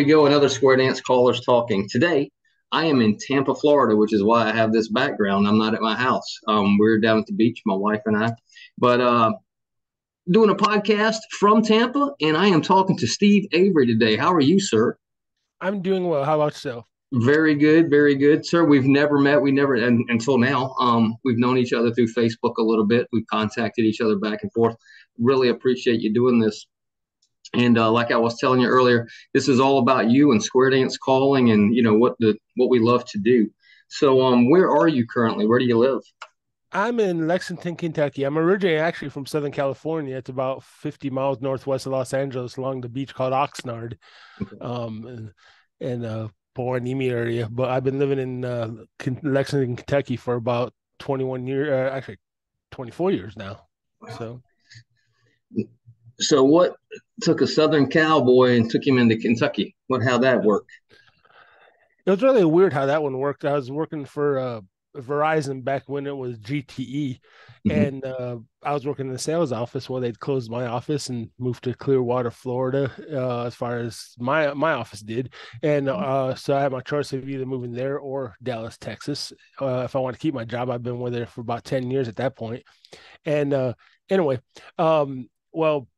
we go. Another Square Dance Callers Talking. Today, I am in Tampa, Florida, which is why I have this background. I'm not at my house. We're down at the beach, my wife and I. But doing a podcast from Tampa, and I am talking to Steve Avery today. How are you, sir? I'm doing well. How about yourself? Very good, sir. We've never met. We never, and until now, we've known each other through Facebook a little bit. We've contacted each other back and forth. Really appreciate you doing this. And like I was telling you earlier, this is all about you and square dance calling, and what we love to do. So, where are you currently? Where do you live? I'm in Lexington, Kentucky. I'm originally actually from Southern California. It's about 50 miles northwest of Los Angeles along the beach called Oxnard, Okay. in Port Hueneme area. But I've been living in Lexington, Kentucky for about 21 years, actually 24 years now. Wow. So So, what took a Southern cowboy and took him into Kentucky? How that worked? it was really weird how that one worked. I was working for Verizon back when it was GTE, Hmm. and I was working in the sales office while they'd closed my office and moved to Clearwater, Florida, as far as my office did. And so I had my choice of either moving there or Dallas, Texas. If I want to keep my job, I've been with there for about 10 years at that point. And anyway, well,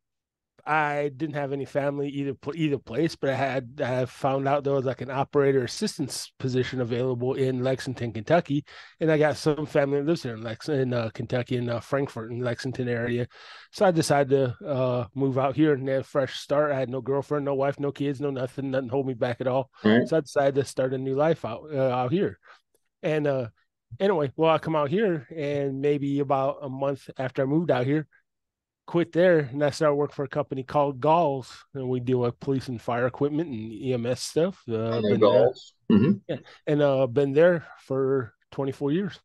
I didn't have any family either place, but I found out there was like an operator assistance position available in Lexington, Kentucky, and I got some family that lives here in Kentucky, in Frankfort, in Lexington area. So I decided to move out here and have a fresh start. I had no girlfriend, no wife, no kids, no nothing hold me back at all. All right. So I decided to start a new life out here. And anyway, well, I come out here, and maybe about a month after I moved out here, quit there, and I started working for a company called Galls, and we deal with police and fire equipment and EMS stuff. I know Been there, golf. Hmm. yeah, and been there for 24 years.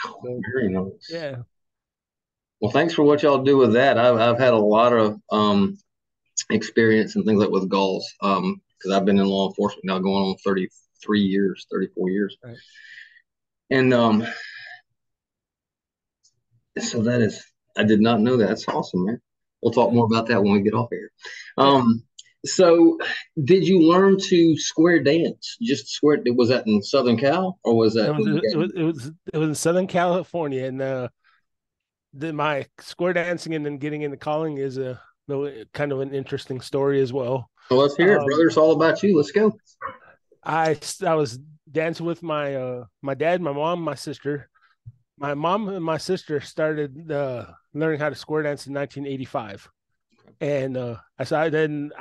Wow, So very nice. yeah, Well, thanks for what y'all do with that. I've had a lot of experience and things like with golf because I've been in law enforcement now going on 33 years, 34 years. right. And so that is, I did not know that. That's awesome, man. We'll talk more about that when we get off here. Yeah. So did you learn to square dance? Just square, was that in Southern Cal or was It that was when you it was got, it was it was in Southern California, and my square dancing and then getting into calling is a kind of an interesting story as well. well, let's hear it, Um, brother. It's all about you. Let's go. I was dancing with my dad, my mom, my sister. My mom and my sister started learning how to square dance in 1985. And I was sitting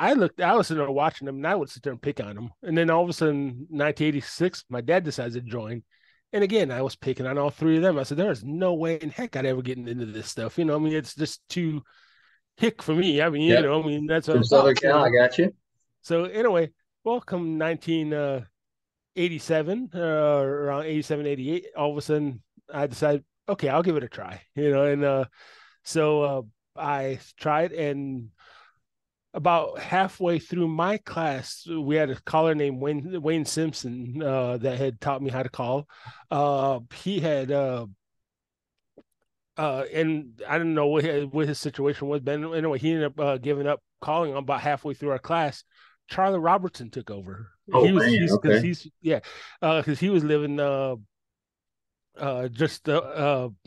there watching them, and I would sit there and pick on them. And then all of a sudden, 1986, my dad decides to join. And again, I was picking on all three of them. I said, there's no way in heck I'd ever get into this stuff. I mean, it's just too hick for me. I mean, Yep. that's what From I Southern thought. Cal, I got you. So anyway, well, come 1987, around 87, 88, all of a sudden I decided, okay, I'll give it a try, and so I tried, and about halfway through my class, we had a caller named Wayne Simpson that had taught me how to call. He had and I don't know what his situation was, but anyway, he ended up giving up calling on about halfway through our class. Charlie Robertson took over. Oh man, okay. He's yeah, because he was living just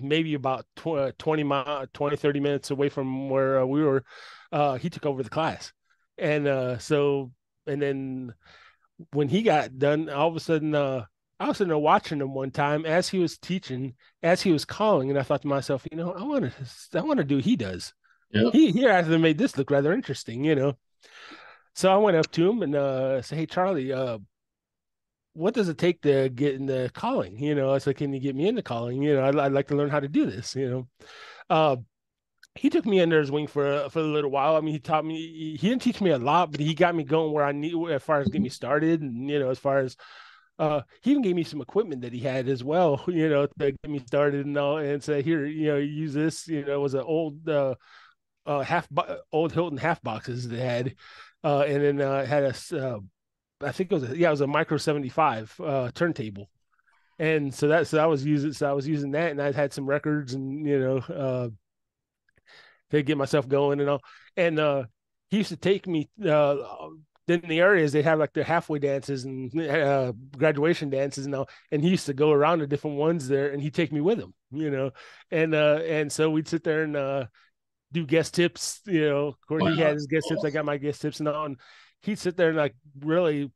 maybe about 20, 30 minutes away from where we were. He took over the class, and and then when he got done, all of a sudden, I was sitting there watching him one time as he was teaching, as he was calling, and I thought to myself, I want to do what he does. Yep. He actually made this look rather interesting. So I went up to him and said, "Hey, Charlie, what does it take to get into calling? I said, can you get me into calling? I'd like to learn how to do this. Uh, he took me under his wing for a little while. I mean, he taught me. He didn't teach me a lot, but he got me going where I need as far as get me started, and as far as he even gave me some equipment that he had as well. To get me started and all, and say, here, use this. It was an old old Hilton half boxes they had, and then had a I think it was a micro 75 turntable. And so I was using that, and I had some records, and to get myself going and all. And he used to take me then the areas they have like their halfway dances and graduation dances and all, and he used to go around to different ones there, and he'd take me with him, and so we'd sit there and do guest tips. Of course, he Wow. had his guest tips, I got my guest tips and all, and he'd sit there and like really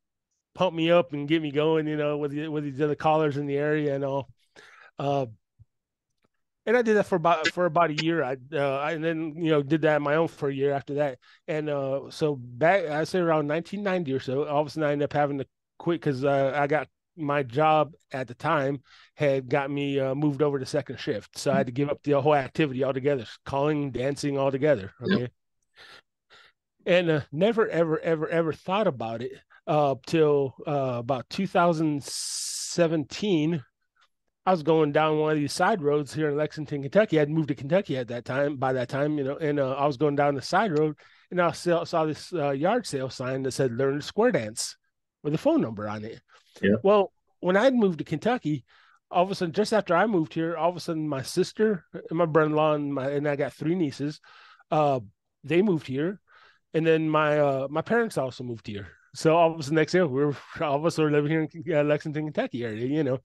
pump me up and get me going, with these other callers in the area and all. Uh, and I did that for about a year. And then did that on my own for a year after that. And so back, I say around 1990 or so, all of a sudden I ended up having to quit because I got my job at the time had got me moved over to second shift, so I had to give up the whole activity altogether, calling, dancing altogether. Okay. Yep. And never ever ever ever thought about it till about 2017. I was going down one of these side roads here in Lexington, Kentucky. I'd moved to Kentucky at that time, by that time, and I was going down the side road, and I saw this yard sale sign that said "Learn to Square Dance" with a phone number on it. Yeah. Well, when I moved to Kentucky, all of a sudden, just after I moved here, all of a sudden, my sister and my brother-in-law and I got three nieces. They moved here, and then my parents also moved here. So all of us next year, all of us are living here in Lexington, Kentucky area.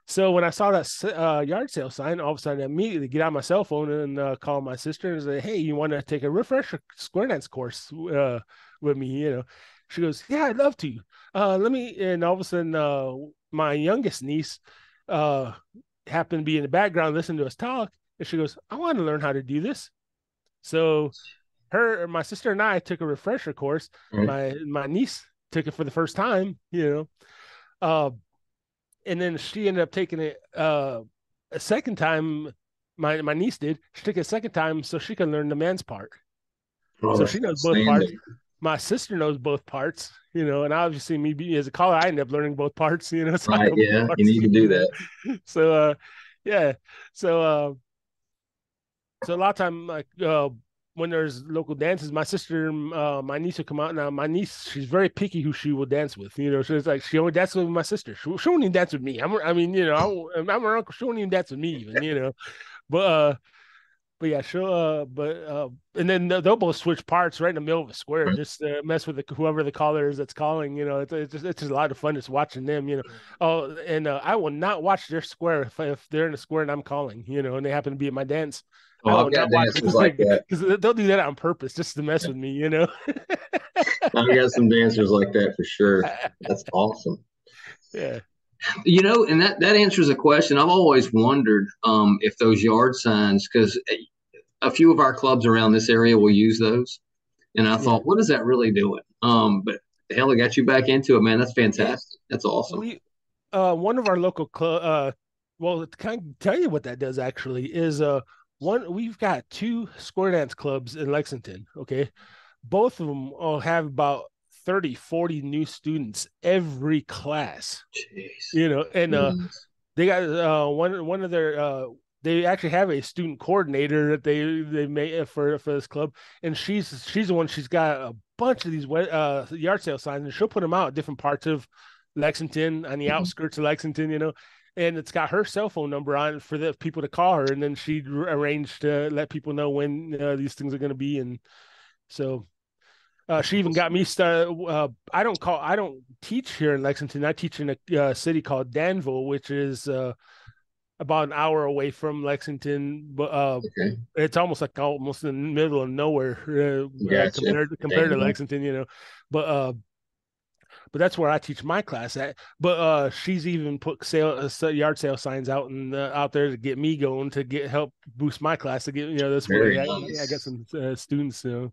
So when I saw that yard sale sign, all of a sudden I immediately get out my cell phone and call my sister and say, "Hey, you want to take a refresher square dance course with me?" She goes, "Yeah, I'd love to. Let me." And all of a sudden, my youngest niece happened to be in the background listening to us talk, and she goes, "I want to learn how to do this." So my sister and I took a refresher course. Right. My niece took it for the first time. And then she ended up taking it a second time. My niece did. She took it a second time so she can learn the man's part. Oh, So that's she knows both parts. outstanding. My sister knows both parts, and obviously me as a caller, I ended up learning both parts, so I Right. know both Yeah. You parts, need to do that. So yeah. So a lot of time, like when there's local dances, my sister, my niece will come out. Now my niece, she's very picky who she will dance with. She's like she only dances with my sister. She won't even dance with me. I'm her uncle. She won't even dance with me even. But but yeah, she'll and then they'll both switch parts right in the middle of a square, just mess with whoever the caller is that's calling. It's just a lot of fun just watching them. Oh, and I will not watch their square if they're in a square and I'm calling. And they happen to be at my dance. I Oh, will I've got not watch dancers like it that. because they'll do that on purpose just to mess with me. I've got some dancers like that for sure. That's awesome. Yeah. And that answers a question. I've always wondered if those yard signs, because a few of our clubs around this area will use those. And I Yeah. thought, what is that really doing? But hell, it got you back into it, man. That's Yeah. fantastic. That's awesome. We one of our local club well, to kind of tell you what that does actually is we've got two square dance clubs in Lexington. Okay. Both of them all have about 30, 40 new students every class. Jeez. And Nice. they got one of their they actually have a student coordinator that they made for this club, and she's the one. She's got a bunch of these yard sale signs, and she'll put them out at different parts of Lexington, on the outskirts of Lexington, and it's got her cell phone number on it for the people to call her, and then she arranged to let people know when these things are going to be, and so she even got me started. I don't teach here in Lexington. I teach in a city called Danville, which is about an hour away from Lexington, but Okay. it's almost in the middle of nowhere Gotcha. compared to Dang. Lexington. But but that's where I teach my class at. But she's even put yard sale signs out and out there to get me going to help boost my class to get that's Very where I got nice. some students. So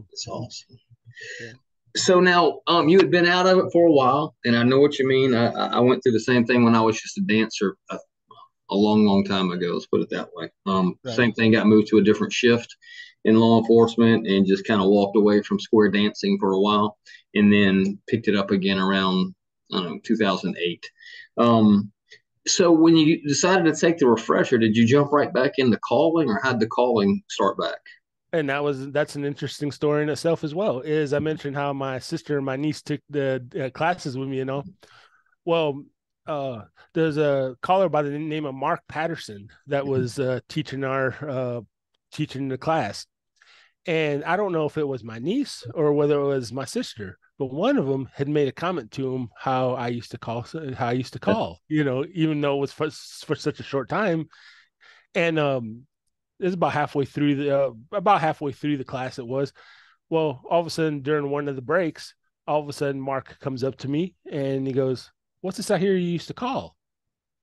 That's awesome. yeah. So now, you had been out of it for a while, and I know what you mean. I went through the same thing when I was just a dancer a long, long time ago. Let's put it that way. Right. Same thing. Got moved to a different shift in law enforcement, and just kind of walked away from square dancing for a while, and then picked it up again around, I don't know, 2008. So when you decided to take the refresher, did you jump right back into calling, or how'd the calling start back? And that's an interesting story in itself as well. Is I mentioned how my sister and my niece took the classes with me, Well, uh, there's a caller by the name of Mark Patterson that was teaching the class, and I don't know if it was my niece or whether it was my sister, but one of them had made a comment to him how I used to call, even though it was for such a short time. And it was about halfway through the class it was. Well, all of a sudden during one of the breaks, all of a sudden Mark comes up to me and he goes, "What's this I hear you used to call?"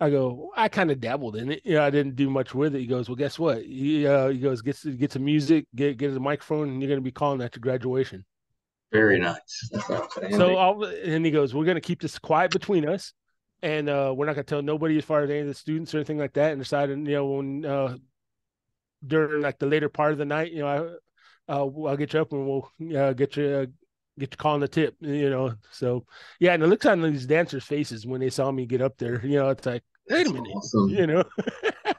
I go, "I kind of dabbled in it. I didn't do much with it." He goes, "Well, guess what?" He goes, "Get some music, get a microphone, and you're going to be calling at your graduation." Very nice. That's outstanding. And he goes, "We're going to keep this quiet between us, and we're not going to tell nobody as far as any of the students or anything like that." And decided, when during like the later part of the night, I'll get you up and we'll get you calling the tip, So yeah, and it looks on these dancers' faces when they saw me get up there. It's like, wait That's a minute, awesome.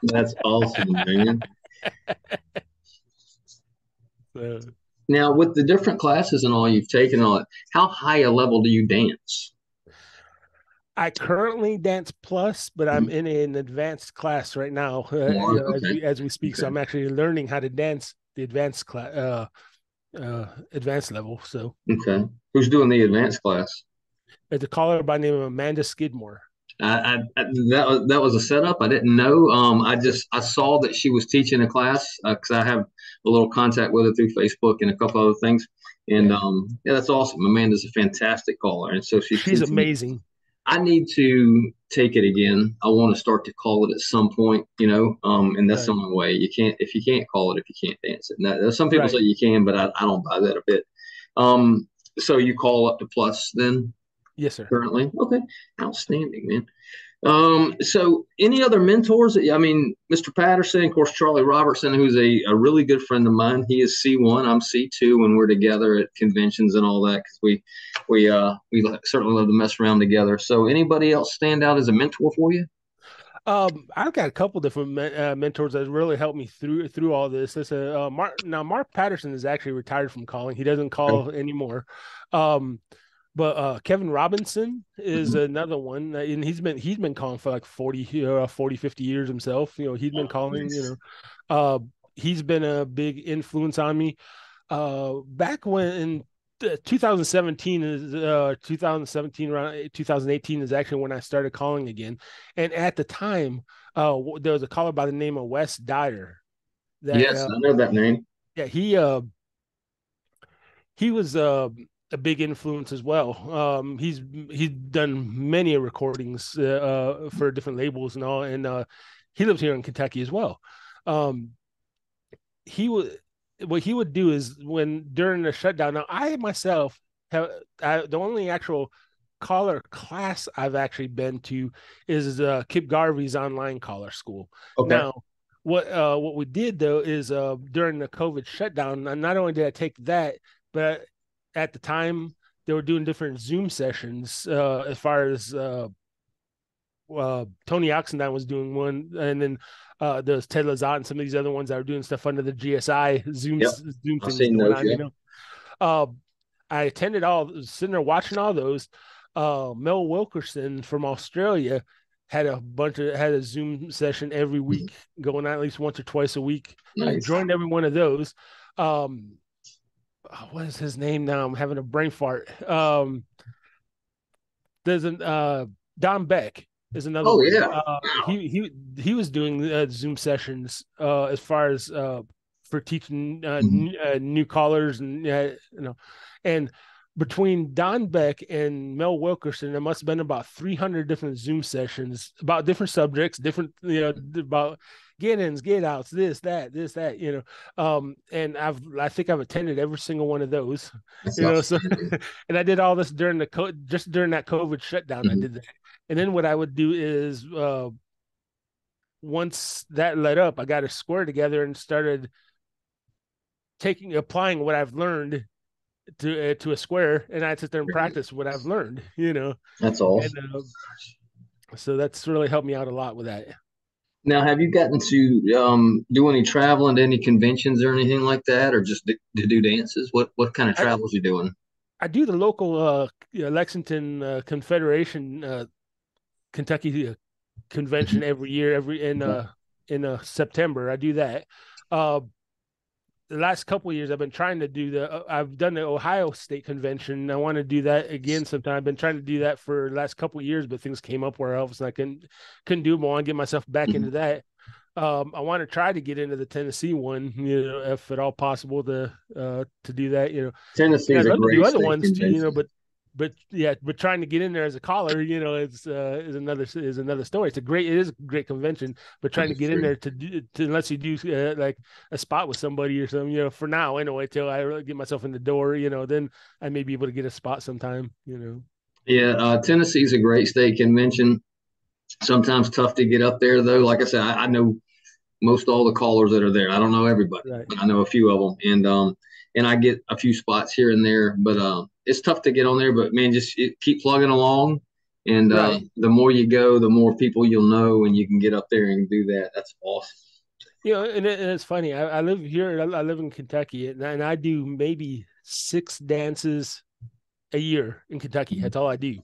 That's awesome, man. So, Now, with the different classes and all you've taken on it, how high a level do you dance? I currently dance plus, but I'm Mhm. in an advanced class right now, More, okay, as we speak. So okay, I'm actually learning how to dance the advanced class, advanced level. So okay. Who's doing the advanced class? it's a caller by the name of Amanda Skidmore. That was a setup. I didn't know. I saw that she was teaching a class because I have a little contact with her through Facebook and a couple other things. And Yeah, yeah, that's awesome. Amanda's a fantastic caller, and so she's she's teaching. amazing. I need to take it again. I want to start to call it at some point, and that's the Right, only way. You can't if you can't call it if you can't dance it. And some people say right. you can, but I don't buy that a bit. Um, so you call up to plus then Yes, sir. currently? Okay, outstanding, man. So any other mentors? I mean, Mr. Patterson, of course, Charlie Robertson, who's a really good friend of mine. He is C1, I'm C2 when we're together at conventions and all that because we certainly love to mess around together. So anybody else stand out as a mentor for you? I've got a couple different mentors that really helped me through all this. Mark Patterson is actually retired from calling. He doesn't Okay. call anymore. Um, but Kevin Robinson is Mhm. another one, and he's been calling for like 40, 50 years himself. He's been Oh, calling. nice. He's been a big influence on me. Back when in 2017 around 2018 is actually when I started calling again, and at the time, there was a caller by the name of Wes Dyer that Yes, I know that name. yeah he was a big influence as well. He's done many recordings for different labels and all, and he lives here in Kentucky as well. Um, he would What he would do is when during the shutdown. Now, I myself have the only actual caller class I've actually been to is Kip Garvey's online caller school. Okay. Now, what we did though is during the COVID shutdown, not only did I take that, but at the time they were doing different Zoom sessions as far as Tony Oxendine was doing one, and then there's Ted Lazat and some of these other ones that are doing stuff under the GSI Yep. Zoom I've things seen going those. on. Yeah. Uh, I attended sitting there watching all those. Mel Wilkerson from Australia had a Zoom session every Mhm. week going on at least once or twice a week. I Nice. joined every one of those. Um, what is his name now? I'm having a brain fart. There's an Don Beck is another Oh one. yeah. Wow. He was doing Zoom sessions as far as for teaching Mhm. new callers and between Don Beck and Mel Wilkerson, there must have been about 300 different Zoom sessions about different subjects, different about get ins, get outs, this that and I think I've attended every single one of those, That's so outstanding. and I did all this just during that COVID shutdown. I Mhm. did that, and then what I would do is once that let up, I got a square together and started applying what I've learned to a square, and I sit there and practice what I've learned, That's and awesome. so that's really helped me out a lot with that. Now, have you gotten to do any traveling to any conventions or anything like that, or just to do dances? What kind of I travels you doing? I do the local Lexington Confederation Kentucky convention Mhm. every year, every in Okay. September. I do that. Uh, the last couple of years I've been trying to do I've done the Ohio State Convention. I want to do that again sometime. I've been trying to do that for the last couple of years, but things came up where else and I couldn't do them. I want to get myself back into that. I want to try to get into the Tennessee one, if at all possible to do that. And Tennessee's I'd a love to do great other state ones too, convention. but trying to get in there as a caller, is another story. It is a great convention, but trying to get in there to unless you do like a spot with somebody or something, for now anyway, till I really get myself in the door, then I may be able to get a spot sometime. Yeah, Tennessee's a great state convention. Sometimes tough to get up there though. Like I said, I know most all the callers that are there. I don't know everybody, Right. but I know a few of them, and I get a few spots here and there. But it's tough to get on there. But man, just keep plugging along, and Right. the more you go, the more people you'll know, and you can get up there and do that. That's awesome. And it's funny. I live here. I live in Kentucky, and I do maybe 6 dances a year in Kentucky. That's all I do.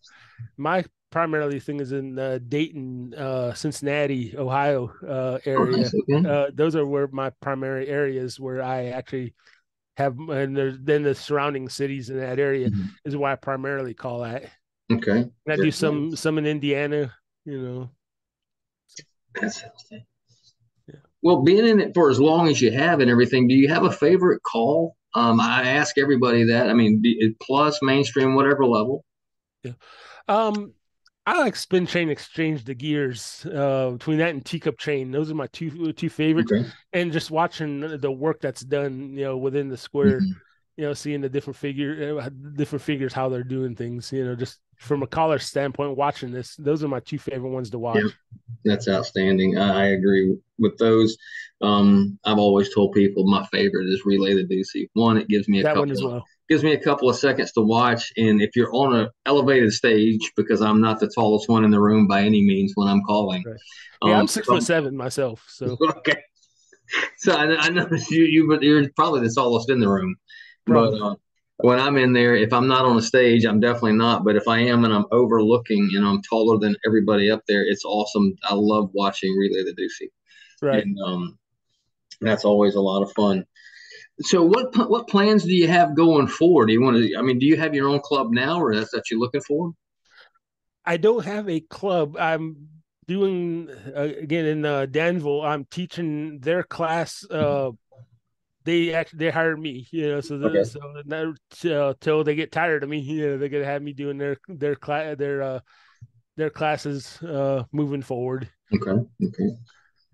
My primarily thing is in Dayton, Cincinnati, Ohio Oh, area. nice. Okay. Those are where my primary areas where I actually have, and there's then the surrounding cities in that area Mhm. is where I primarily call at. Okay. And I do Very nice. some in Indiana. That's awesome. Yeah. Well, being in it for as long as you have and everything, do you have a favorite call? I ask everybody that. I mean, plus mainstream, whatever level. Yeah. Um, I like spin chain exchange the gears between that and teacup chain. Those are my two favorites. Okay. And just watching the work that's done, within the square, Mhm. seeing the different figures how they're doing things. Just from a collar standpoint, watching this, those are my two favorite ones to Yeah, watch. that's outstanding. I agree with those. I've always told people my favorite is Relay the Deucey. One, it That one as well. gives me a couple of seconds to watch, and if you're on an elevated stage, because I'm not the tallest one in the room by any means when I'm calling. Right. Yeah, I'm If 6'7" myself, so okay, so I know you're probably the tallest in the room, but probably when I'm in there, if I'm not on a stage, I'm definitely not. But if I am and I'm overlooking and I'm taller than everybody up there, it's awesome. I love watching Relay the Deucey, right. and that's always a lot of fun. So, what plans do you have going forward? Do you want to? I mean, do you have your own club now, or that's what you're looking for? I don't have a club. I'm doing again in Danville. I'm teaching their class. They hired me, Okay. so now, till they get tired of me, they're gonna have me doing their classes moving forward. Okay. Okay.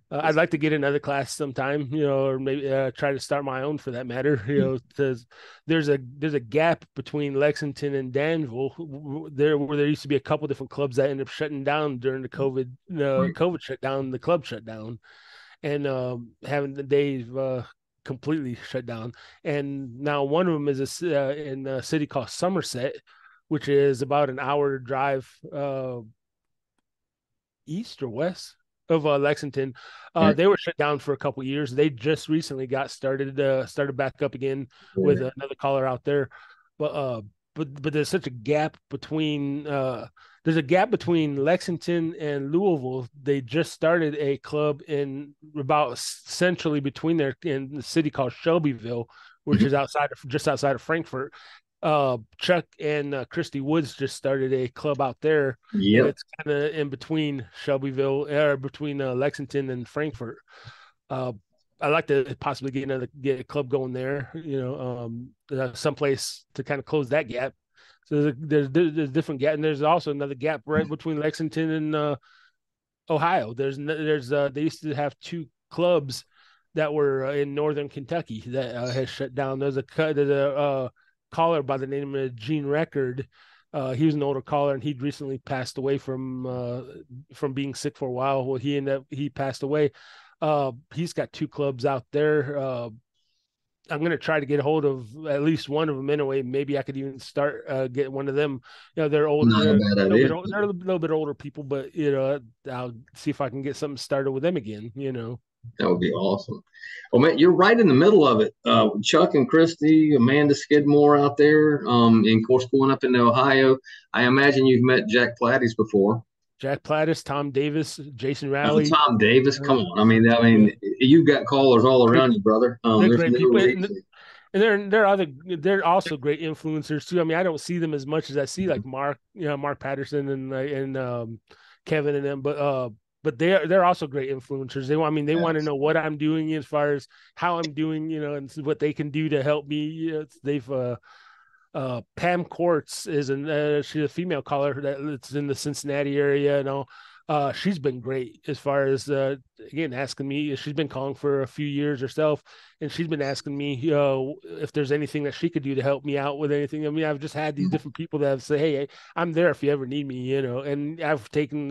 I'd like to get another class sometime, or maybe try to start my own for that matter. Because there's a gap between Lexington and Danville there where there used to be a couple different clubs that ended up shutting down during the COVID shutdown. The club shut down, and having the days completely shut down. And now one of them is in a city called Somerset, which is about an hour drive east or west of Lexington. Right. They were shut down for a couple of years. They just recently got started back up again with Yeah. another caller out there. But there's such a gap between there's a gap between Lexington and Louisville. They just started a club in about centrally between there in the city called Shelbyville, which Mhm. is just outside of Frankfort. Chuck and Christy Woods just started a club out there, and Yep. it's kind of in between Shelbyville or between Lexington and Frankfort. Uh, I like to possibly get a club going there, someplace to kind of close that gap. So there's different gap, and there's also another gap right between Lexington and Ohio. They used to have two clubs that were in northern Kentucky that has shut down. There's a caller by the name of Gene Record. He was an older caller, and he'd recently passed away from being sick for a while. Well, he passed away. He's got two clubs out there. I'm gonna try to get a hold of at least one of them anyway. Maybe I could even start get one of them. They're older, Not a bad idea. they're a little bit older people, but I'll see if I can get something started with them again. That would be awesome. Well, man, you're right in the middle of it. Chuck and Christy, Amanda Skidmore out there, and of course going up into Ohio. I imagine you've met Jack Platties before. Jack Plattis, Tom Davis, Jason Oh, Rowley. Tom Davis, come on. Yeah, You've got callers all they're, around you, brother. they're There's great no people, reason. and they're also great influencers too. I mean, I don't see them as much as I see like Mark, Mark Patterson and Kevin and them, but they're also great influencers. They want to know what I'm doing as far as how I'm doing, and what they can do to help me. They've Pam Quartz she's a female caller that's in the Cincinnati area and all. She's been great as far as again asking me. She's been calling for a few years herself, and she's been asking me if there's anything that she could do to help me out with anything. I mean, I've just had these different people that have said, "Hey, I'm there if you ever need me," and I've taken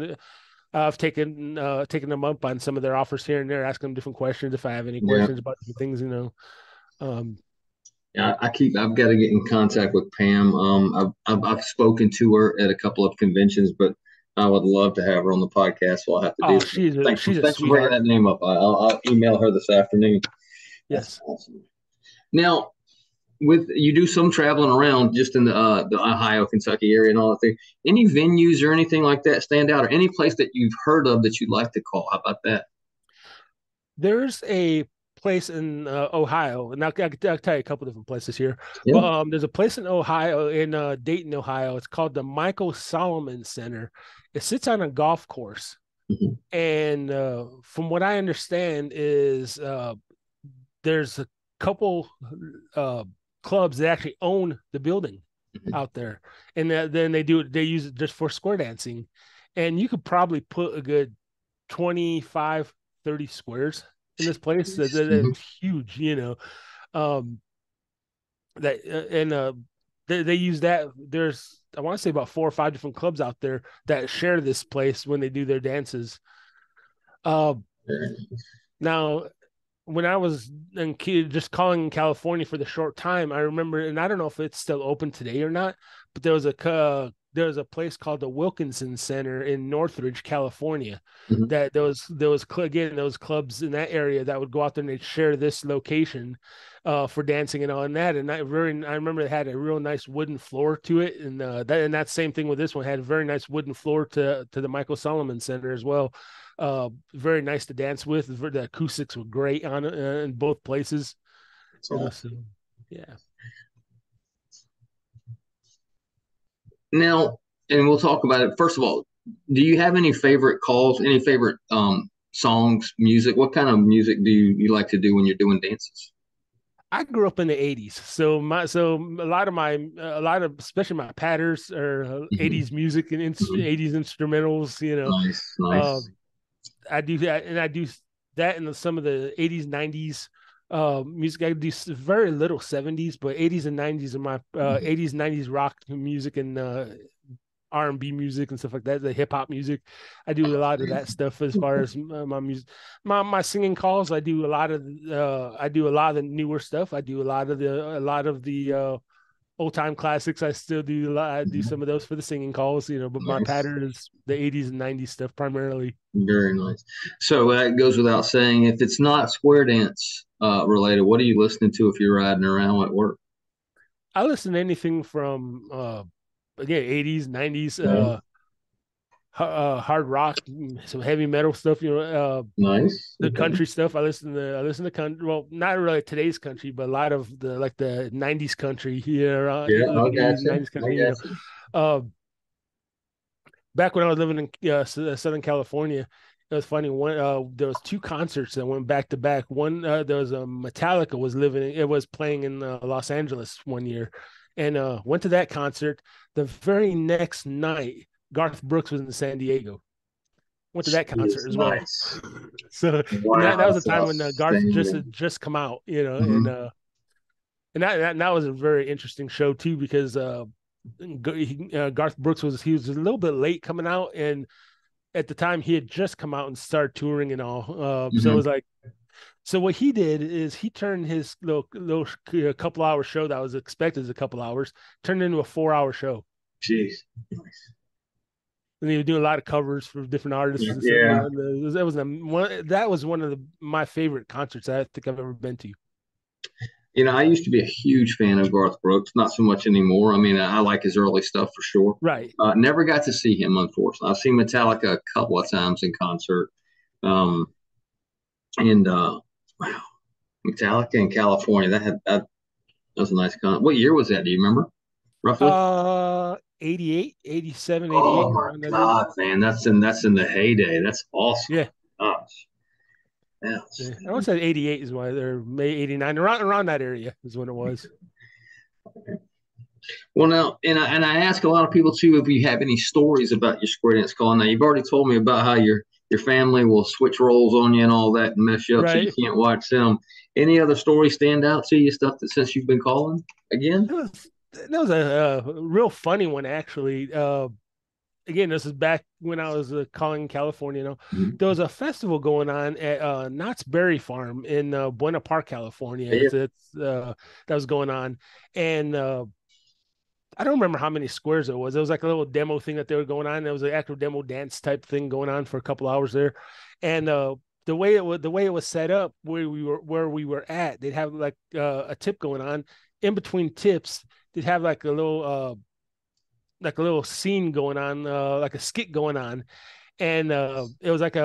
them up on some of their offers here and there, asking them different questions if I have any Yeah. questions about different things. Um, Yeah, I've got to get in contact with Pam. I've spoken to her at a couple of conventions, but I would love to have her on the podcast. So I'll have to do oh, that. she's a Thanks for bringing sweetheart. that name up. I'll email her this afternoon. That's Yes. awesome. Now, with you do some traveling around just in the Ohio, Kentucky area and all that thing. Any venues or anything like that stand out, or any place that you've heard of that you'd like to call? How about that? There's a place in Ohio, and I'll tell you a couple different places here. Yeah. But there's a place in Ohio, in Dayton, Ohio. It's called the Michael Solomon Center. It sits on a golf course, Mhm. and from what I understand, is there's a couple uh, clubs that actually own the building Mhm. out there, and then they use it just for square dancing, and you could probably put a good 25, 30 squares in this place. Mhm. That's huge. Um, that and they use that. There's I want to say about 4 or 5 different clubs out there that share this place when they do their dances. Uh, Now, when I was just calling in California for the short time, I remember, and I don't know if it's still open today or not, but there was a place called the Wilkinson Center in Northridge, California, Mhm. that again those clubs in that area that would go out there and they'd share this location for dancing and all and that. And I remember it had a real nice wooden floor to it, and that same thing with this one had a very nice wooden floor to the Michael Solomon Center as well. Very nice to dance with. The acoustics were great on it in both places. That's all. So yeah. Now, and we'll talk about it. First of all, do you have any favorite calls? Any favorite songs, music? What kind of music do you like to do when you're doing dances? I grew up in the '80s, so a lot of especially my patterns are Mhm. '80s music and Mhm. '80s instrumentals. Nice, Uh, nice. I do that, and I do that in some of the '80s, '90s music. I do very little '70s, but '80s and '90s are my Mhm. '80s, '90s rock music and R&B music and stuff like that, the hip hop music. I do a lot of that stuff as far as my music, my singing calls. I do a lot of the newer stuff. I do a lot of the old time classics. I still do a lot. I do some of those for the singing calls, but my Nice. pattern is the '80s and '90s stuff primarily. Very nice. So that goes without saying. If it's not square dance related, what are you listening to if you're riding around at work? I listen to anything from again '80s, '90s, Okay. hard rock, some heavy metal stuff. Nice. The Okay. country stuff. I listen to country. Well, not really today's country, but a lot of the '90s country here, Yeah, I late got '80s, you. '90s I country. got you. Uh, Back when I was living in Southern California, it was funny. There was 2 concerts that went back to back. One there was a Metallica it was playing in Los Angeles one year, and went to that concert. The very next night, Garth Brooks was in San Diego. Went to that concert Jeez, as well. nice. So, and Wow, that was the that's time when Garth just outstanding. had just come out, Mhm. and that was a very interesting show too because Garth Brooks was a little bit late coming out, and at the time he had just come out and started touring and all. So it Mhm. was like, so what he did is he turned his little couple hour show that was expected as a couple hours turned into a 4 hour show. Jeez. Nice. And he was doing a lot of covers for different artists and stuff. Yeah. That was one of my favorite concerts I think I've ever been to. I used to be a huge fan of Garth Brooks, not so much anymore. I mean, I like his early stuff for sure. Right. Never got to see him, unfortunately. I've seen Metallica a couple of times in concert. Um, and wow, Metallica in California, that was a nice con. What year was that? Do you remember roughly? 88, 87, Oh 88 my around that area. God, man, that's in the heyday. That's awesome. Yeah. Gosh, Yeah. yes. I want to say 88 is why they're May 89 around that area is when it was. Well, now, and I ask a lot of people too if you have any stories about your square dance calling. Now, you've already told me about how your family will switch roles on you and all that and mess you up so you Right. can't watch them. Any other stories stand out to you? Stuff that since you've been calling again? That was a real funny one actually. Again, this is back when I was calling in California. Mhm. There was a festival going on at Knott's Berry Farm in Buena Park, California. Yeah. That was going on, and I don't remember how many squares it was. It was like a little demo thing that they were going on. There was an actual demo dance type thing going on for a couple hours there, and the way it was set up where we were at, they'd have like a tip going on. In between tips, they'd have like a little scene going on, like a skit going on, and it was like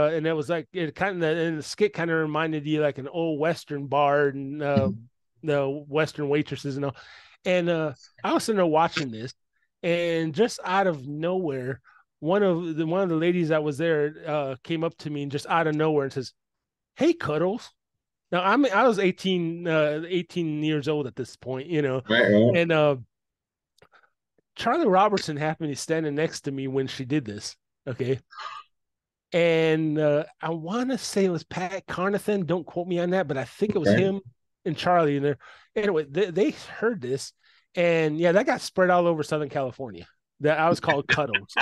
it kind of and the skit kind of reminded you like an old Western bar and the Western waitresses and all, and I was sitting there watching this, and just out of nowhere, one of the ladies that was there came up to me and just out of nowhere and says, "Hey, Cuddles." Now I was 18 years old at this point, Right, right. and Charlie Robertson happened to be standing next to me when she did this. Okay. And I want to say it was Pat Carnathan. Don't quote me on that, but I think it was Right. him and Charlie in there. Anyway, they heard this. And yeah, that got spread all over Southern California. That I was called Cuddles.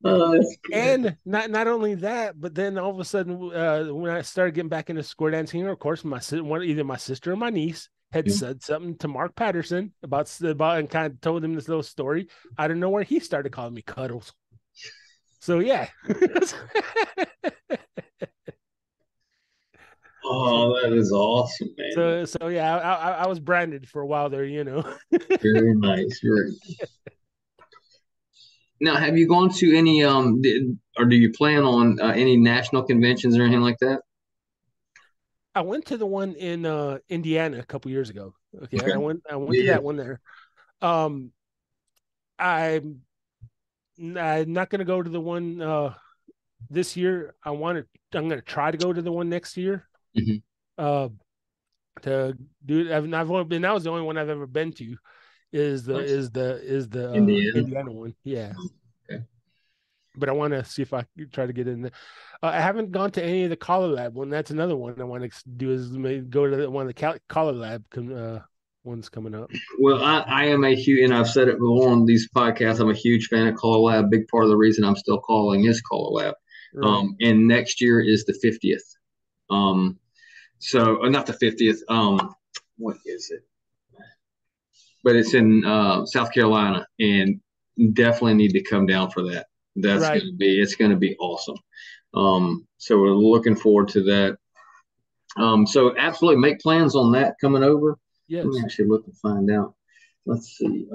Oh, that's good. And not only that, but then all of a sudden, when I started getting back into square dancing, of course, either my sister or my niece had Yeah. said something to Mark Patterson about and kind of told him this little story. I don't know where he started calling me Cuddles. So yeah. so Oh, that is awesome, man. so yeah, I was branded for a while there. Very nice. Very. Now, have you gone to any or do you plan on any national conventions or anything like that? I went to the one in Indiana a couple years ago. Okay, Okay. I went to Yeah. that one there. Um, I'm I'm not going to go to the one this year. I'm going to try to go to the one next year. Hmm. Uh, to do it. I've only been that was the only one I've ever been to. Nice. Is the Indiana. Indiana one? Yeah, Okay. but I want to see if I can try to get in there. I haven't gone to any of the CALLERLAB one. That's another one I want to do is maybe go to one of the CALLERLAB ones coming up. Well, I am a huge, and I've said it before on these podcasts. I'm a huge fan of Caller Lab. Big part of the reason I'm still calling is Caller Lab. Right, And next year is the 50th. So not the 50th. What is it? But it's in South Carolina, and definitely need to come down for that. right. It's gonna be awesome. So we're looking forward to that. So absolutely make plans on that coming over. Let me Yes, actually look and find out. Let's see.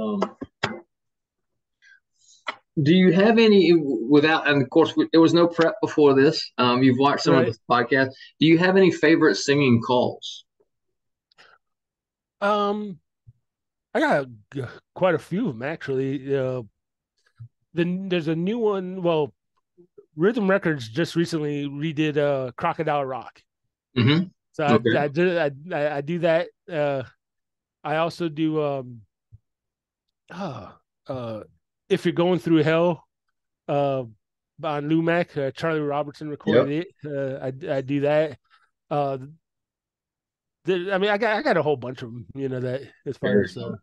Do you have any without? And of course, there was no prep before this. You've watched some of right. the podcast. Do you have any favorite singing calls? Um, I got quite a few of them actually. There's a new one. Well, Rhythm Records just recently redid Crocodile Rock. Hmm. So Okay. I do that. I also do uh, uh, If You're Going Through Hell uh on Lumac. Charlie Robertson recorded Yep. it. I do that. Uh, I mean, I got a whole bunch of them. That as far Very as nice.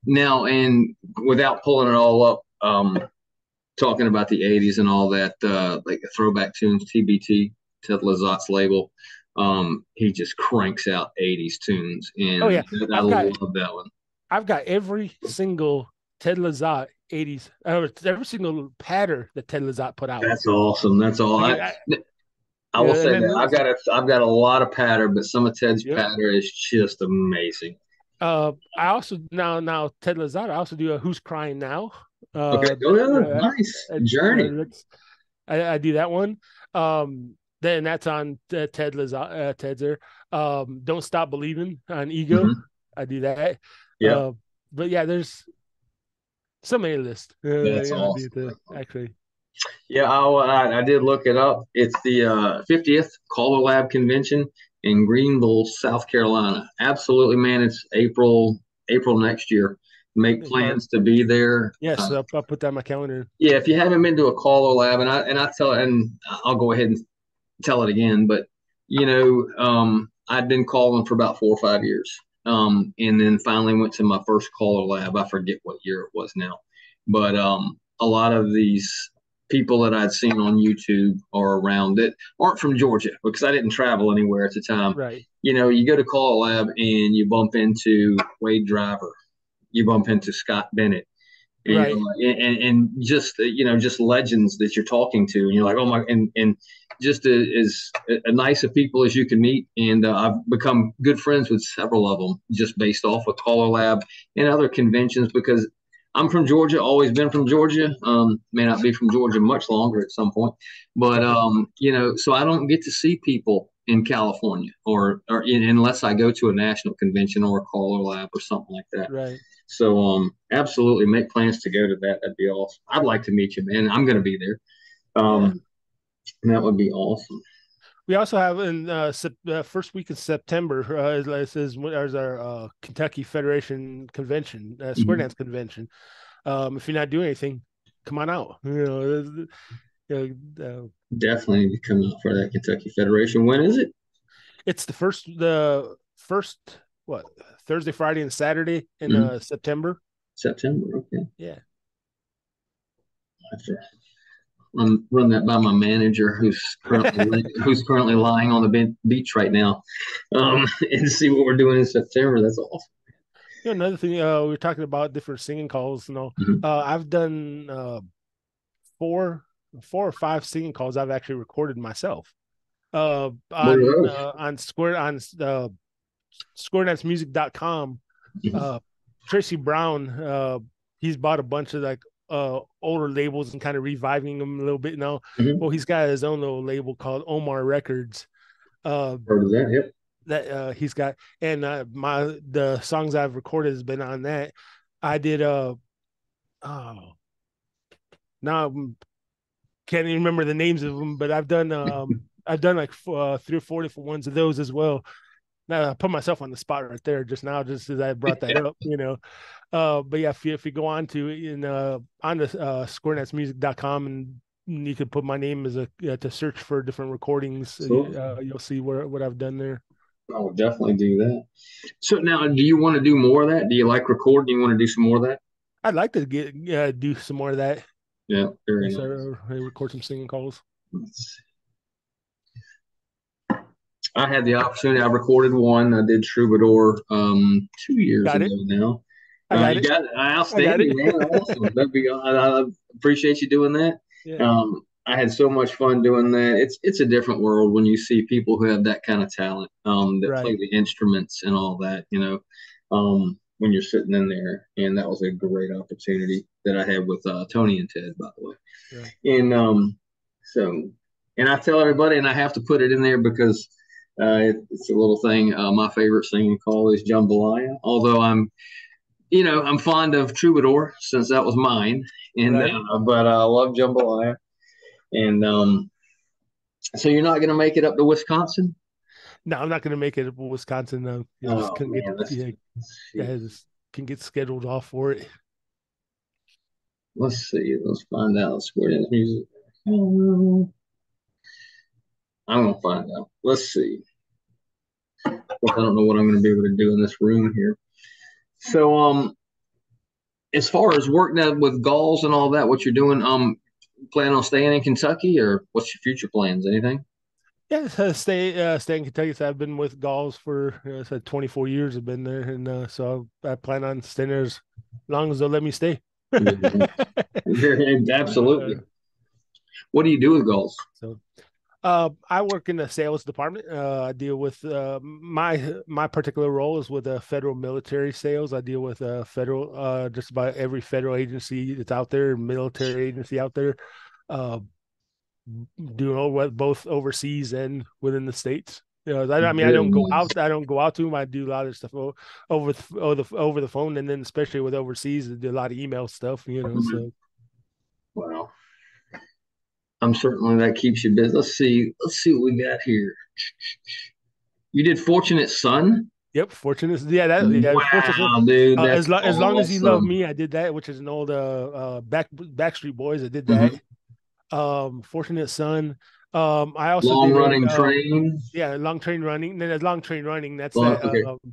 Now, and without pulling it all up, talking about the '80s and all that, like the throwback tunes, TBT, Ted Lizzat's label. He just cranks out '80s tunes, oh and yeah, I love that one. I've got every single Ted Lizzat 80s, every single pattern that Ted Lizzat put out. That's awesome. That's all. Like I, I will Yeah, and say then that I've got a lot of patter, but some of Ted's yep. patter is just amazing. I also now Ted Lazada. I also do a Who's Crying Now. Okay, oh yeah, Yeah, nice journey. I do that one. Then that's on Ted's there. Don't Stop Believing on Ego. Hmm. I do that. Yep, Uh, but yeah, there's so many lists. that's Yeah, I do awesome. the actually. Yeah, I did look it up. It's the 50th Caller Lab convention in Greenville, South Carolina. Absolutely, man. It's April next year. Make plans to be there. Yes, I'll put that on my calendar. Yeah, if you haven't been to a Caller Lab, and I'll go ahead and tell it again, but I'd been calling for about 4 or 5 years. And then finally went to my first Caller Lab. I forget what year it was now, but a lot of these people that I'd seen on YouTube or around that aren't from Georgia because I didn't travel anywhere at the time. Right. You go to Caller Lab and you bump into Wade Driver, you bump into Scott Bennett, and Right. and just just legends that you're talking to, and you're like, oh my, and just as nice of people as you can meet, and I've become good friends with several of them just based off of Caller Lab and other conventions because I'm from Georgia, always been from Georgia. May not be from Georgia much longer at some point, but Right. so I don't get to see people in California unless I go to a national convention or a Caller Lab or something like that. Right. So absolutely make plans to go to that. That'd be awesome. I'd like to meet you, man. I'm going to be there. Yeah. That would be awesome. We also have in first week of September, it says there's our Kentucky Federation convention, square Mhm. dance convention. If you're not doing anything, come on out. Definitely need to come out for that Kentucky Federation. When is it? It's the first what Thursday, Friday, and Saturday in Mhm. September. September. Okay. Yeah. I have to run that by my manager, who's currently lying on the beach right now, and see what we're doing in September. That's awesome. Another thing, we were talking about different singing calls. Mhm. I've done four or five singing calls I've actually recorded myself. What are those? On squaredancemusic.com. Mhm. Tracy Brown, he's bought a bunch of like older labels and kind of reviving them a little bit now. Mhm. Well, he's got his own little label called Omar Records. Heard of that? Yep. That he's got, and the songs I've recorded has been on that. I did oh now can't even remember the names of them, but I've done like 3 or 4 different ones of those as well. Now I put myself on the spot right there just now, just as I brought that up. But yeah, if you go on to on the squaredancemusic.com, and you could put my name as to search for different recordings, So you'll see what I've done there. I will definitely do that. So now, do you want to do more of that? Do you like recording? Do you want to do some more of that? I'd like to do some more of that. Yeah, very Yes, nice. record some singing calls. I had the opportunity. I recorded one. I did Troubadour 2 years Got ago it. now. I got You it. got it. I got Outstanding, it. man. Awesome. I appreciate you doing that. Yeah. I had so much fun doing that. It's a different world when you see people who have that kind of talent, that play Right. the instruments and all that, when you're sitting in there. And that was a great opportunity that I had with Tony and Ted, by the way. Right. And so, and I tell everybody, and I have to put it in there because it's a little thing. My favorite singing call is Jambalaya, although I'm fond of Troubadour since that was mine, and Right. but I love Jambalaya. And so you're not going to make it up to Wisconsin? No, I'm not gonna make it Wisconsin. Just Oh couldn't get man, just can get scheduled off for it. let's see. Let's find out. Square Dance Music. I'm gonna find out. Let's see. Well, I don't know what I'm going to be able to do in this room here. So, as far as working out with Gauls and all that, what you're doing, plan on staying in Kentucky, or what's your future plans? Anything? Yeah, stay in Kentucky. So I've been with Gauls for 24 years. I've been there, and so I plan on staying there as long as they'll let me stay. Absolutely. Uh, What do you do with Gauls? so I work in the sales department. I deal with my particular role is with federal military sales. I deal with federal just about every federal agency that's out there, military agency out there, uh, doing what both overseas and within the states. I mean, I Very don't go nice. out. I don't go out to them. I do a lot of stuff over the phone, and then especially with overseas, I do a lot of email stuff. Mhm. So Wow. I'm certainly that keeps you busy. Let's see what we got here. You did Fortunate Son? yep, Fortunate. Yeah, Fortunate. Wow, dude, that's As long as you love awesome. me, I did that, which is an old Backstreet Boys. I did that. Hmm. Fortunate Son. I also Long did running train. yeah, Long Train Running. Then there's Long Train Running. That's Long, that. okay.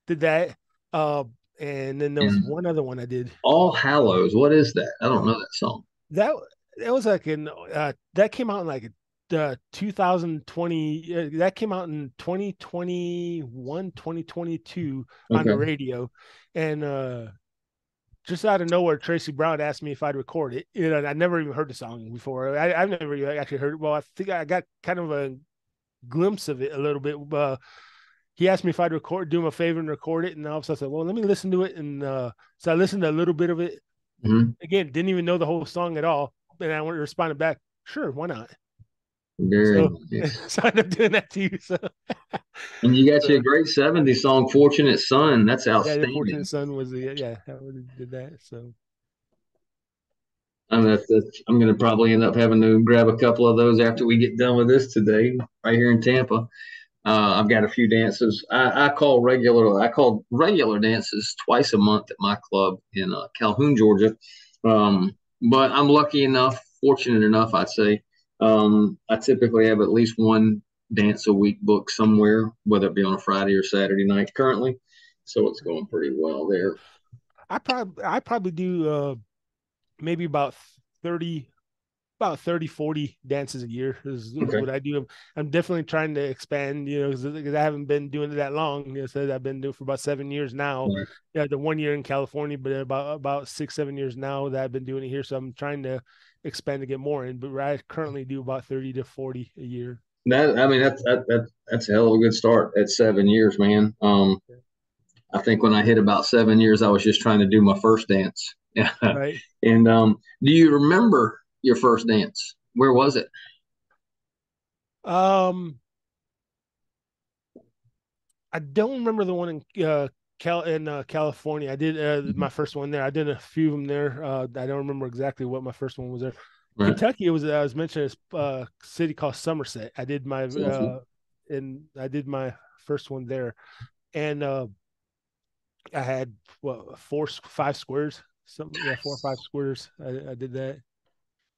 Did that. Uh, and then there was And one other one I did. All Hallows. What is that? I don't know that song. That that was like in that came out in like 2020. That came out in 2021, 2022 on the Okay. radio, and just out of nowhere, Tracy Brown asked me if I'd record it. I never even heard the song before. I've never actually heard it. Well, I think I got kind of a glimpse of it a little bit. He asked me if I'd do him a favor and record it, and all of a sudden I said, "Well, let me listen to it." And so I listened to a little bit of it. Hmm. Again, didn't even know the whole song at all, and I responded back, "Sure, why not?" Very So, nice. so I ended up doing that too. So, And you got you a so great 70s song, Fortunate Son. That's yeah, the Fortunate outstanding. Son was the yeah, I did that. So I'm going to probably end up having to grab a couple of those after we get done with this today, right here in Tampa. I've got a few dances. I call regular dances twice a month at my club in Calhoun, Georgia. But I'm lucky enough, fortunate enough, I'd say. I typically have at least one dance a week booked somewhere, whether it be on a Friday or Saturday night currently. So it's going pretty well there. I probably do maybe 30 about 30 40 dances a year is Okay. what I do. I'm definitely trying to expand, because I haven't been doing it that long. So I've been doing it for about 7 years now. Right. Yeah, the 1 year in California, but about 6 7 years now that I've been doing it here. So I'm trying to expand to get more in. But I currently do about 30 to 40 a year. I mean, that's a hell of a good start at 7 years, man. I think when I hit about 7 years, I was just trying to do my first dance. Yeah. Right. And do you remember your first dance? Where was it? Um, I don't remember the one in California. I did my first one there. I did a few of them there. I don't remember exactly what my first one was there. Right. Kentucky, it was I was mentioned a city called Somerset. So, And I did my first one there, and I had four, 5 squares, something, yeah, 4 or 5 squares. I did that.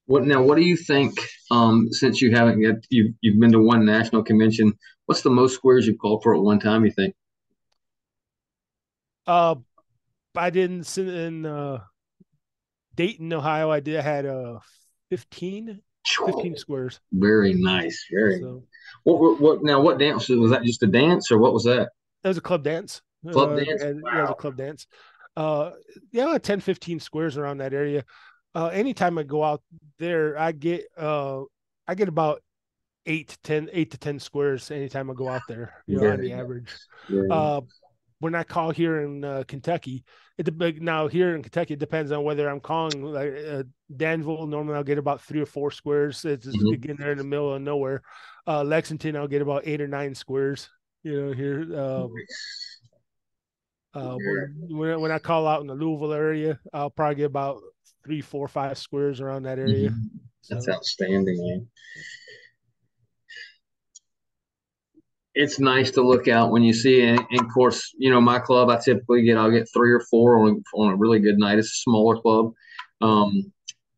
what do you think? Since you haven't yet, you've been to one national convention. What's the most squares you've called for at one time? You think? Uh, I didn't sit in Dayton, Ohio. I had 15, 15 squares. Very nice. Very nice. So What now? What dance was that? Just a dance, or what was that? it was a club dance. Club dance? Yeah, it was a Wow. club dance. Uh, yeah, 10, 15 squares around that area. Anytime I go out there, I get about 8 to 10 squares anytime I go out there, on Very the average. nice. Very nice. Uh, when I call here in Kentucky, now here in Kentucky, it depends on whether I'm calling like Danville. Normally, I'll get about 3 or 4 squares. It's just Mhm. again there in the middle of nowhere. Lexington, I'll get about 8 or 9 squares. Here. When I call out in the Louisville area, I'll probably get about 3, 4, 5 squares around that area. Mhm. That's So outstanding, man. It's nice to look out when you see, and of course, my club, I'll get three or four on a really good night. It's a smaller club. yeah, Um,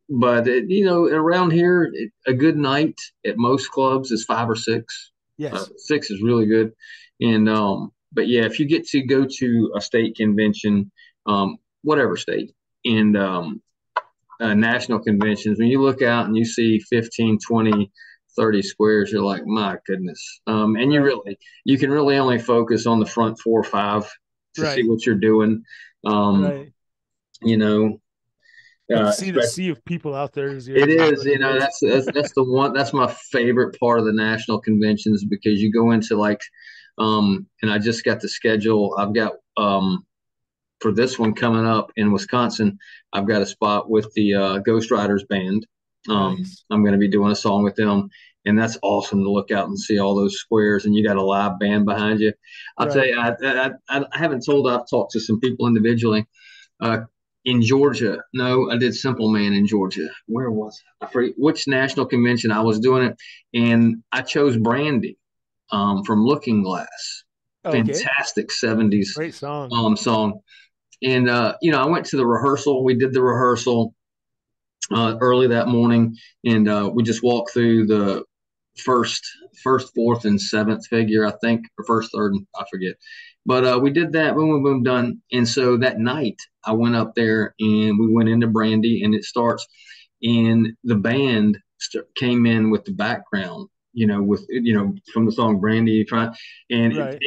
but around here, a good night at most clubs is five or six. yes, Six is really good. And but yeah, if you get to go to a state convention, whatever state, and national conventions, when you look out and you see 15, 20, 30 squares, you're like, my goodness. And right, you can really only focus on the front 4 or 5 to see right, what you're doing. Um, right. you know, But to see the especially sea of people out there is it is, really nice. that's the one, that's my favorite part of the national conventions because you go into like, and I just got the schedule. I've got for this one coming up in Wisconsin, I've got a spot with the Ghost Riders band. Nice. I'm going to be doing a song with them, and that's awesome to look out and see all those squares, and you got a live band behind you. I'll tell Right. you, I haven't told. I've talked to some people individually. Uh, in Georgia, no, I did Simple Man in Georgia. Where was it? I forget which national convention I was doing it, and I chose Brandy from Looking Glass. Okay. Fantastic 70s Great song. song. And I went to the rehearsal. We did the rehearsal early that morning, and we just walked through the first, fourth, and seventh figure, I think, or first, third, I forget. But we did that. Boom, boom, boom, done. And so that night, I went up there and we went into Brandy, and it starts, and the band came in with the background, with from the song Brandy, and Right.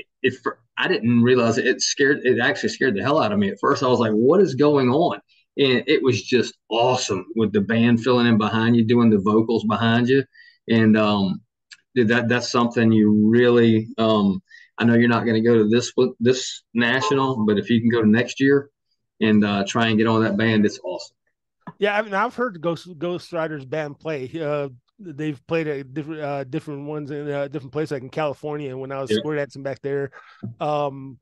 I didn't realize it. It actually scared the hell out of me at first. I was like, "What is going on?" And it was just awesome with the band filling in behind you, doing the vocals behind you, and that's something you really. I know you're not going to go to this national, but if you can go to next year and try and get on that band, it's awesome. Yeah, I mean, I've heard Ghost Riders band play. They've played at different ones in different places, like in California. And when I was Yeah. square dancing back there, and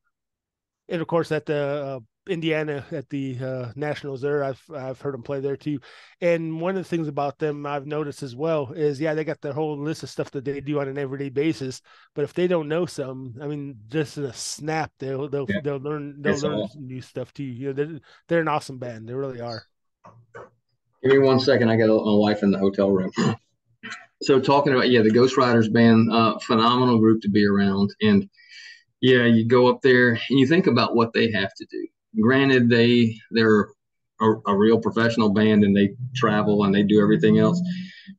of course at the Indiana at the Nationals there, I've heard them play there too. And one of the things about them I've noticed as well is, yeah, they got their whole list of stuff that they do on an everyday basis. But if they don't know some, I mean, just in a snap, Yeah. they'll learn It's some awesome. new stuff too. They're an awesome band. They really are. Give me 1 second. I got my wife in the hotel room. So talking about the Ghost Riders band, phenomenal group to be around, and yeah, you go up there and you think about what they have to do. Granted, they're a real professional band and they travel and they do everything else,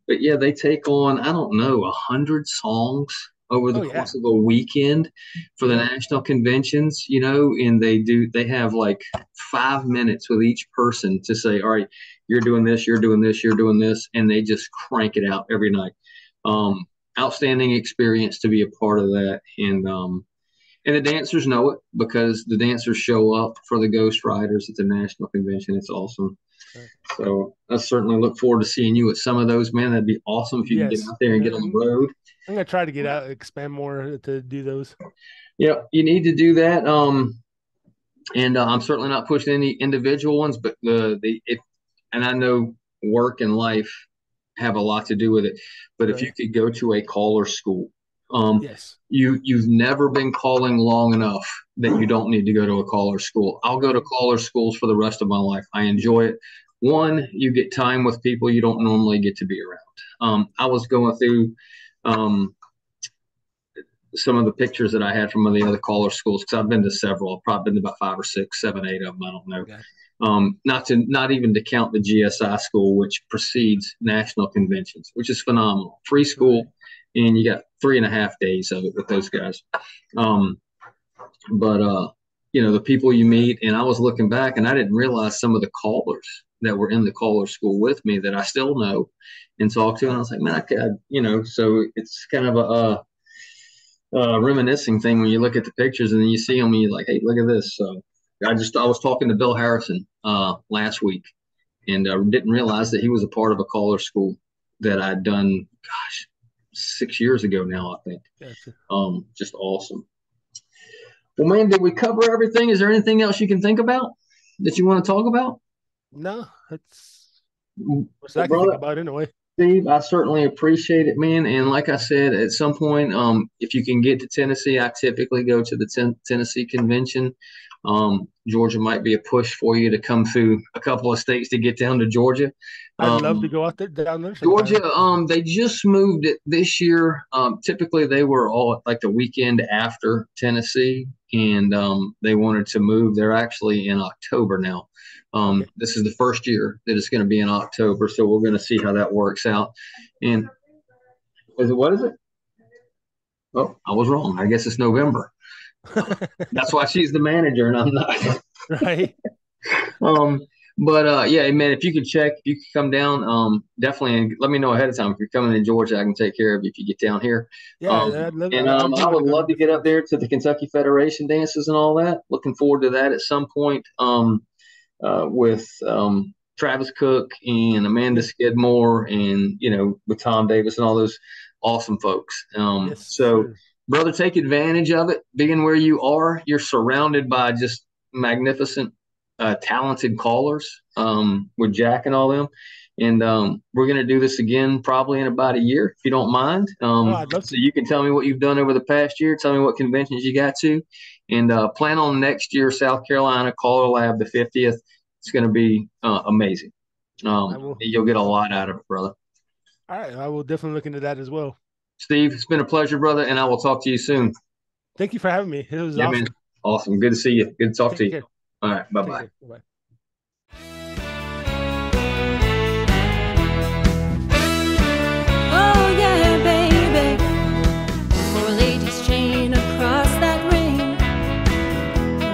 but yeah, they take on, I don't know, 100 songs over the Oh yeah. course of a weekend for the Yep. national conventions, and they have like 5 minutes with each person to say, all right, you're doing this, you're doing this, you're doing this, and they just crank it out every night. Um, Outstanding experience to be a part of that, and the dancers know it because the dancers show up for the Ghost Riders at the national convention. It's awesome. So I certainly look forward to seeing you at some of those, man. That'd be awesome if you can get Yes. out there and get on the road. I'm gonna try to get out, expand more to do those. Yeah, you need to do that. And I'm certainly not pushing any individual ones, but and I know work and life have a lot to do with it. But if you Right. could go to a caller school, Yes. you've never been calling long enough that you don't need to go to a caller school. I'll go to Right. caller schools for the rest of my life. I enjoy it. One, you get time with people you don't normally get to be around. I was going through um, some of the pictures that I had from the other caller schools because I've been to several. I've probably been to about 5 or 6, 7, 8 of them. I don't know. Okay. Not even to count the GSI school, which precedes national conventions, which is phenomenal. Free Right. school, and you got 3.5 days of it with those guys. Um, but the people you meet, and I was looking back, and I didn't realize some of the callers that were in the caller school with me that I still know and talk to, and I was like, man, so it's kind of a reminiscing thing when you look at the pictures and then you see them and you're like, hey, look at this. So I was talking to Bill Harrison last week and didn't realize that he was a part of a caller school that I'd done, gosh, 6 years ago now, I think. Gotcha. Just awesome. Well, man, did we cover everything? Is there anything else you can think about that you want to talk about? No, that's Well, what I can think brother, about anyway. Steve, I certainly appreciate it, man. And like I said, at some point, if you can get to Tennessee, I typically go to the Tennessee convention. Georgia might be a push for you to come through a couple of states to get down to Georgia. I'd love Um, to go out there down there sometime. Georgia, they just moved it this year. Typically, they were all like the weekend after Tennessee, and they wanted to move. They're actually in October now. Okay. This is the first year that it's going to be in October, so we're going to see how that works out. And what is it? Oh, I was wrong. I guess it's November. That's why she's the manager and I'm not. Right. um, But yeah, man, if you could check, if you could come down, definitely, and let me know ahead of time if you're coming to Georgia. I can take care of you if you get down here. Yeah, I'd love. And I I do want would to go to love to get up different ones. there to the Kentucky Federation dances and all that. Looking forward to that at some point. With Travis Cook and Amanda Yeah. Skidmore, and with Tom Davis and all those awesome folks. Yes, So, sir. brother, take advantage of it. Being where you are, you're surrounded by just magnificent, talented callers, with Jack and all them. And we're going to do this again probably in about a year, if you don't mind. Oh, I'd love So to. you can tell me what you've done over the past year. Tell me what conventions you got to, and plan on next year, South Carolina Caller Lab, the 50th. It's going to be amazing. I will. You'll get a lot out of it, brother. All right, I will definitely look into that as well. Steve, it's been a pleasure, brother, and I will talk to you soon. Thank you for having me. It was Yeah, man. awesome. Awesome. Good to see you. Good to talk to Take you. care. All right. Bye Take bye. care. Bye. Oh yeah, baby. Four ladies chain across that ring.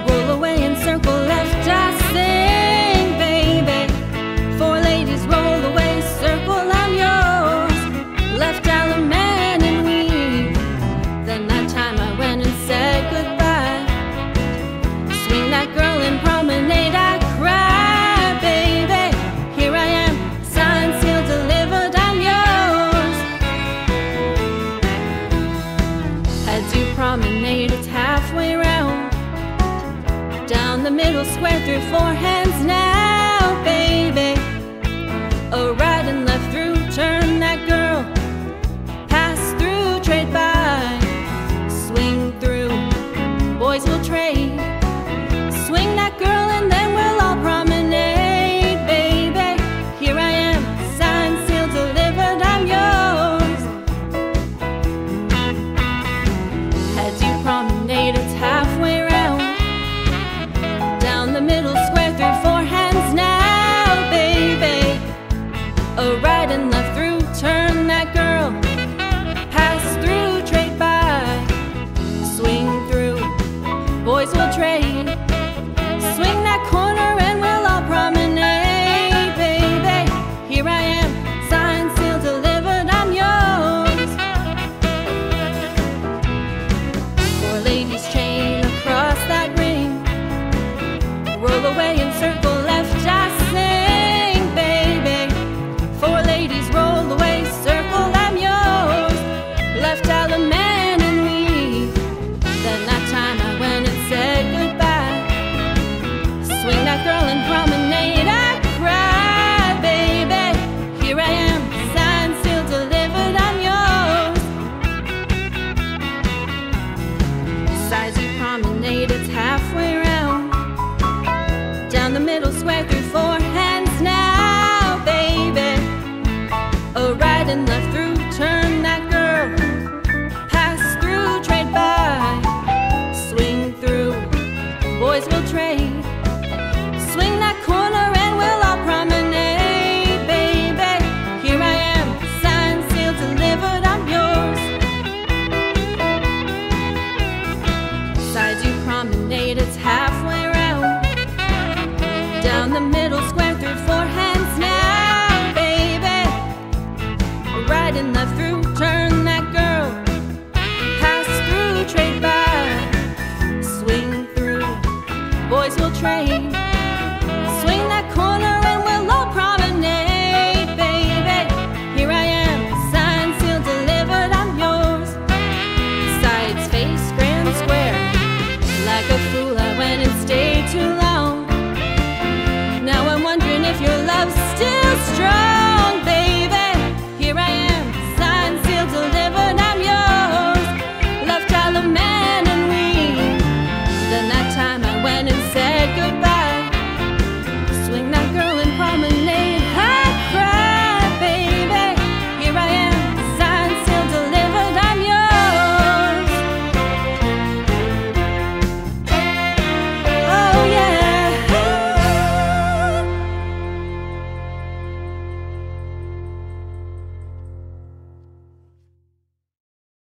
Roll away and circle left, I sing, baby. Four ladies roll away, circle, I'm yours. Left Allen man and weave. Then that time I went and said goodbye. Swing that girl and promenade, I cry, baby. Here I am, signed, sealed, delivered, I'm yours. Had to promenade, it's halfway round. Down the middle square, through four hands now, baby. Around